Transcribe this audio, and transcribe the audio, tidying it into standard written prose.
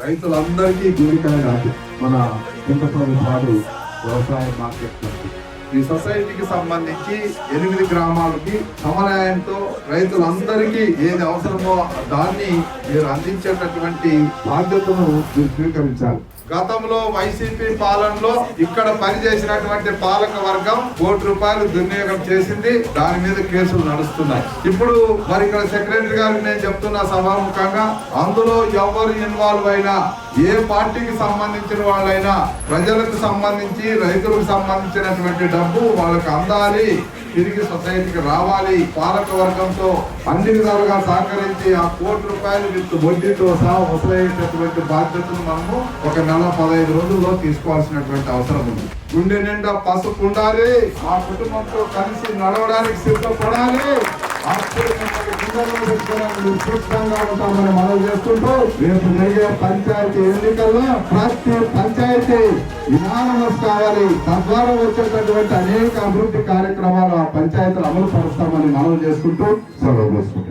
రైతులందరికీ గురికాయ మన చింతపల్లి పాడు వ్యవసాయ మార్కెట్ కమిటీ ఈ సొసైటీకి సంబంధించి 8 గ్రామాలకి సమన్వయంతో రైతులందరికీ ఏది అవసరమో దాన్ని మీరు అందించేటటువంటి బాధ్యతను మీరు స్వీకరించాలి. గతంలో వైసీపీ పాలనలో ఇక్కడ పనిచేసినటువంటి పాలక వర్గం ₹1 దుర్వినియోగం చేసింది. దాని మీద కేసులు నడుస్తున్నాయి. ఇప్పుడు మరి ఇక్కడ సెక్రటరీ గారికి నేను చెప్తున్నా సభాముఖంగా, అందులో ఎవరు ఇన్వాల్వ్ అయినా, ఏ పార్టీకి సంబంధించిన వాళ్ళైనా, ప్రజలకు సంబంధించి రైతులకు సంబంధించినటువంటి డబ్బు వాళ్ళకి అందాలి, తిరిగి సొసైటీకి రావాలి. పాలక వర్గంతో అన్ని విధాలుగా సహకరించి ఆ ₹1 విత్ వడ్డీతో సహా వసూలయ్యేటటువంటి బాధ్యతను మనము ఒక నెల 15 రోజుల్లో తీసుకోవాల్సినటువంటి అవసరం ఉంది. గుండె నిండా పసుపు ఉండాలి, ఆ కుటుంబంతో కలిసి నడవడానికి సిద్ధపడాలి. అప్పుడు సురక్షితంగా ఉంటామని మనం చేస్తుంటూ రేపు జరిగే పంచాయతీ ఎన్నికల్లో ప్రతి పంచాయతీ యునానిమస్ కావాలి. తద్వారా వచ్చేటటువంటి అనేక అభివృద్ధి కార్యక్రమాలు ఆ పంచాయతీలు అమలు పరుస్తామని మనం చేసుకుంటూ సెలవు చేసుకుంటాం.